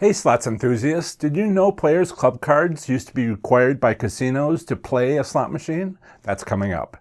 Hey slots enthusiasts, did you know players' club cards used to be required by casinos to play a slot machine? That's coming up.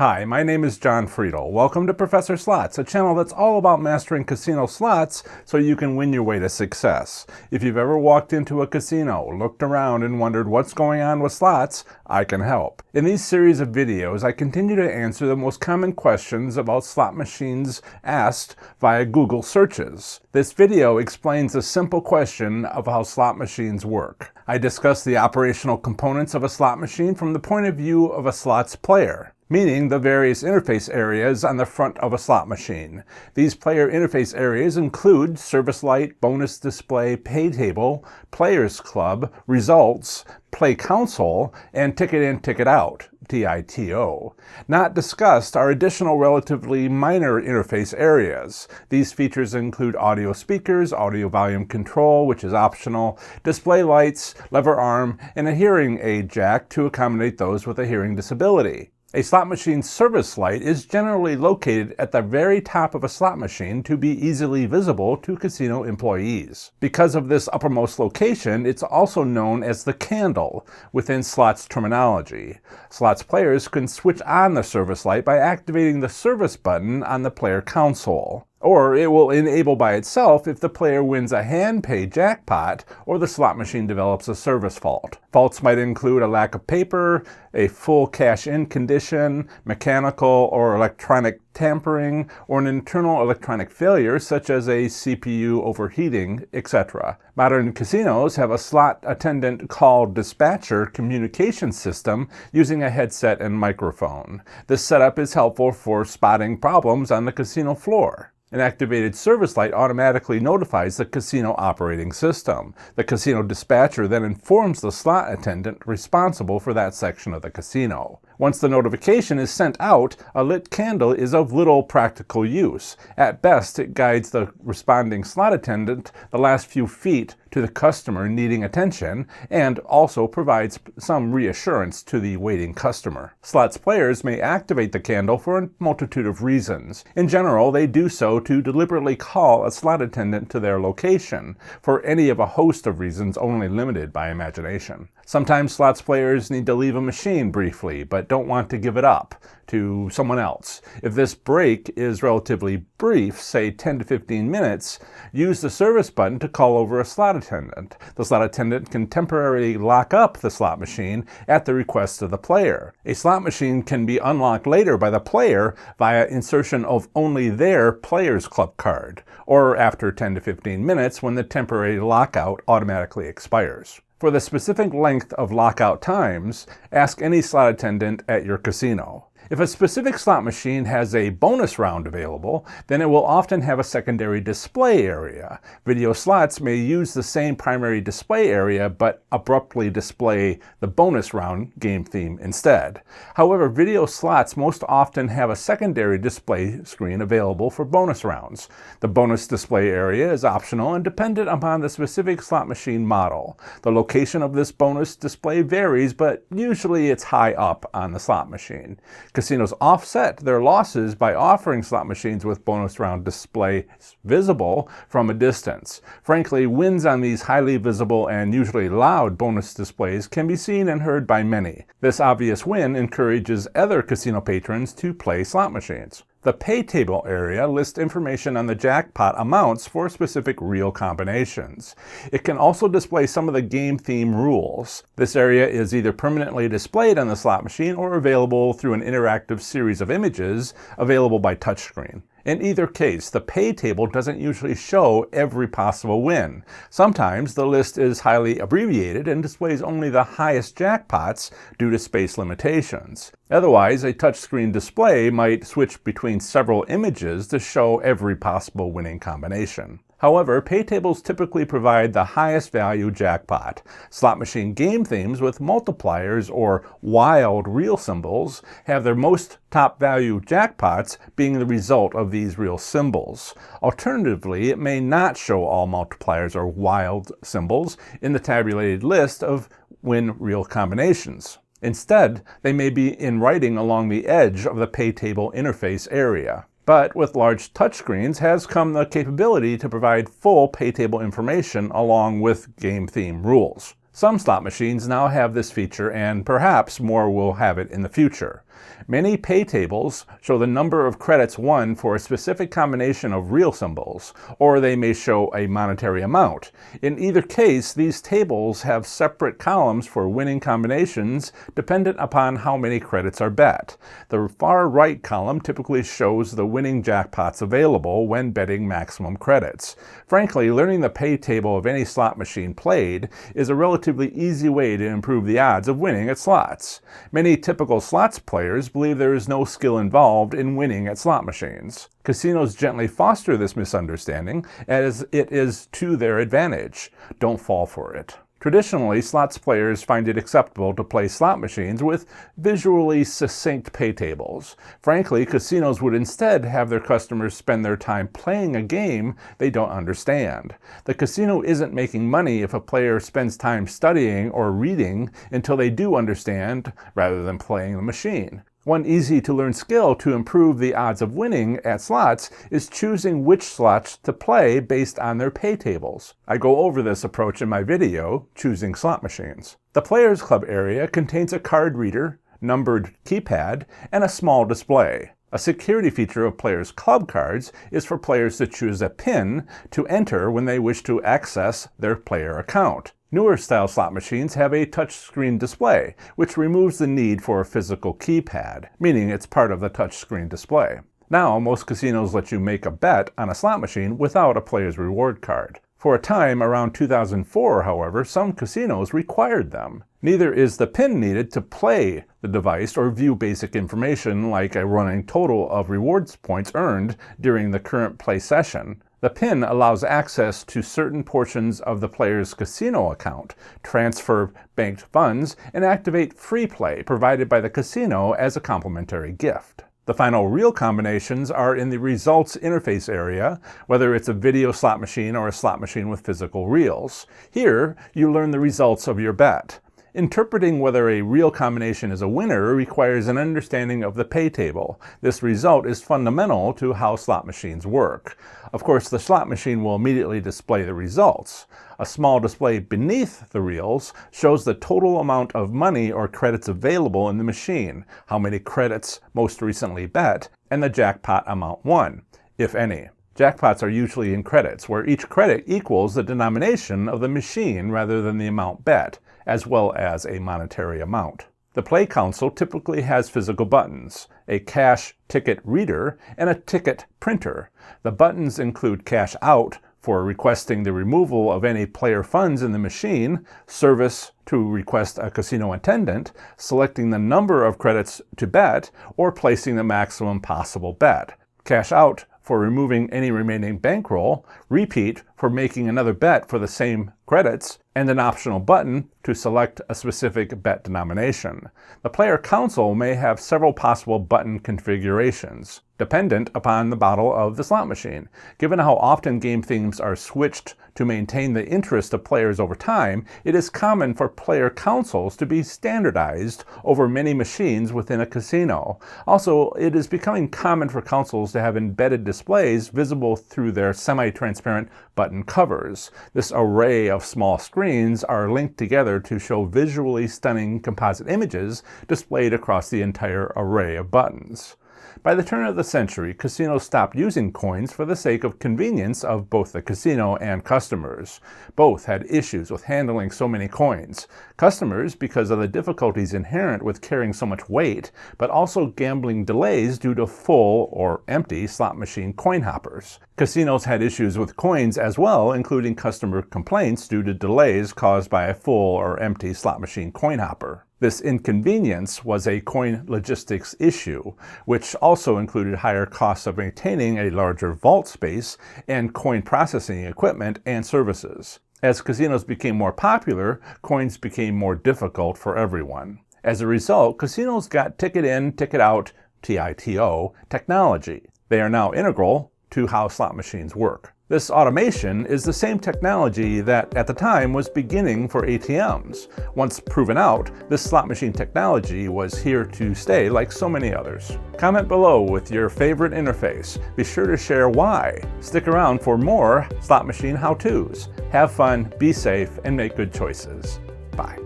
Hi, my name is John Friedel. Welcome to Professor Slots, a channel that's all about mastering casino slots so you can win your way to success. If you've ever walked into a casino, looked around and wondered what's going on with slots, I can help. In these series of videos, I continue to answer the most common questions about slot machines asked via Google searches. This video explains a simple question of how slot machines work. I discuss the operational components of a slot machine from the point of view of a slots player, meaning the various interface areas on the front of a slot machine. These player interface areas include service light, bonus display, pay table, players club, results, play console, and ticket in, ticket out, TITO. Not discussed are additional relatively minor interface areas. These features include audio speakers, audio volume control, which is optional, display lights, lever arm, and a hearing aid jack to accommodate those with a hearing disability. A slot machine service light is generally located at the very top of a slot machine to be easily visible to casino employees. Because of this uppermost location, it's also known as the candle within slots terminology. Slots players can switch on the service light by activating the service button on the player console, or it will enable by itself if the player wins a hand pay jackpot or the slot machine develops a service fault. Faults might include a lack of paper, a full cash-in condition, mechanical or electronic tampering, or an internal electronic failure such as a CPU overheating, etc. Modern casinos have a slot attendant call dispatcher communication system using a headset and microphone. This setup is helpful for spotting problems on the casino floor. An activated service light automatically notifies the casino operating system. The casino dispatcher then informs the slot attendant responsible for that section of the casino. Once the notification is sent out, a lit candle is of little practical use. At best, it guides the responding slot attendant the last few feet to the customer needing attention, and also provides some reassurance to the waiting customer. Slots players may activate the candle for a multitude of reasons. In general, they do so to deliberately call a slot attendant to their location, for any of a host of reasons only limited by imagination. Sometimes slots players need to leave a machine briefly, but don't want to give it up to someone else. If this break is relatively brief, say 10 to 15 minutes, use the service button to call over a slot attendant. The slot attendant can temporarily lock up the slot machine at the request of the player. A slot machine can be unlocked later by the player via insertion of only their player's club card, or after 10 to 15 minutes when the temporary lockout automatically expires. For the specific length of lockout times, ask any slot attendant at your casino. If a specific slot machine has a bonus round available, then it will often have a secondary display area. Video slots may use the same primary display area but abruptly display the bonus round game theme instead. However, video slots most often have a secondary display screen available for bonus rounds. The bonus display area is optional and dependent upon the specific slot machine model. The location of this bonus display varies, but usually it's high up on the slot machine. Casinos offset their losses by offering slot machines with bonus round displays visible from a distance. Frankly, wins on these highly visible and usually loud bonus displays can be seen and heard by many. This obvious win encourages other casino patrons to play slot machines. The pay table area lists information on the jackpot amounts for specific reel combinations. It can also display some of the game theme rules. This area is either permanently displayed on the slot machine or available through an interactive series of images available by touchscreen. In either case, the pay table doesn't usually show every possible win. Sometimes the list is highly abbreviated and displays only the highest jackpots due to space limitations. Otherwise, a touchscreen display might switch between several images to show every possible winning combination. However, pay tables typically provide the highest value jackpot. Slot machine game themes with multipliers or wild reel symbols have their most top value jackpots being the result of these reel symbols. Alternatively, it may not show all multipliers or wild symbols in the tabulated list of win reel combinations. Instead, they may be in writing along the edge of the pay table interface area. But with large touchscreens has come the capability to provide full pay table information along with game theme rules. Some slot machines now have this feature, and perhaps more will have it in the future. Many pay tables show the number of credits won for a specific combination of real symbols, or they may show a monetary amount. In either case, these tables have separate columns for winning combinations dependent upon how many credits are bet. The far right column typically shows the winning jackpots available when betting maximum credits. Frankly, learning the pay table of any slot machine played is a relatively easy way to improve the odds of winning at slots. Many typical slots players believe there is no skill involved in winning at slot machines. Casinos gently foster this misunderstanding as it is to their advantage. Don't fall for it. Traditionally, slots players find it acceptable to play slot machines with visually succinct pay tables. Frankly, casinos would instead have their customers spend their time playing a game they don't understand. The casino isn't making money if a player spends time studying or reading until they do understand rather than playing the machine. One easy-to-learn skill to improve the odds of winning at slots is choosing which slots to play based on their pay tables. I go over this approach in my video, Choosing Slot Machines. The Players Club area contains a card reader, numbered keypad, and a small display. A security feature of Players Club cards is for players to choose a PIN to enter when they wish to access their player account. Newer style slot machines have a touchscreen display, which removes the need for a physical keypad, meaning it's part of the touchscreen display. Now, most casinos let you make a bet on a slot machine without a player's reward card. For a time around 2004, however, some casinos required them. Neither is the PIN needed to play the device or view basic information like a running total of rewards points earned during the current play session. The PIN allows access to certain portions of the player's casino account, transfer banked funds, and activate free play provided by the casino as a complimentary gift. The final real combinations are in the results interface area, whether it's a video slot machine or a slot machine with physical reels. Here, you learn the results of your bet. Interpreting whether a real combination is a winner requires an understanding of the pay table. This result is fundamental to how slot machines work. Of course, the slot machine will immediately display the results. A small display beneath the reels shows the total amount of money or credits available in the machine, how many credits most recently bet, and the jackpot amount won, if any. Jackpots are usually in credits, where each credit equals the denomination of the machine rather than the amount bet, as well as a monetary amount. The play console typically has physical buttons, a cash ticket reader, and a ticket printer. The buttons include cash out for requesting the removal of any player funds in the machine, service to request a casino attendant, selecting the number of credits to bet, or placing the maximum possible bet. Cash out for removing any remaining bankroll, repeat for making another bet for the same credits, and an optional button to select a specific bet denomination. The player console may have several possible button configurations, dependent upon the model of the slot machine. Given how often game themes are switched to maintain the interest of players over time, it is common for player consoles to be standardized over many machines within a casino. Also, it is becoming common for consoles to have embedded displays visible through their semi-transparent button covers. This array of small screens are linked together to show visually stunning composite images displayed across the entire array of buttons. By the turn of the century, casinos stopped using coins for the sake of convenience of both the casino and customers. Both had issues with handling so many coins. Customers, because of the difficulties inherent with carrying so much weight, but also gambling delays due to full or empty slot machine coin hoppers. Casinos had issues with coins as well, including customer complaints due to delays caused by a full or empty slot machine coin hopper. This inconvenience was a coin logistics issue, which also included higher costs of maintaining a larger vault space and coin processing equipment and services. As casinos became more popular, coins became more difficult for everyone. As a result, casinos got ticket in, ticket out, TITO, technology. They are now integral to how slot machines work. This automation is the same technology that at the time was beginning for ATMs. Once proven out, this slot machine technology was here to stay like so many others. Comment below with your favorite interface. Be sure to share why. Stick around for more slot machine how-tos. Have fun, be safe, and make good choices. Bye.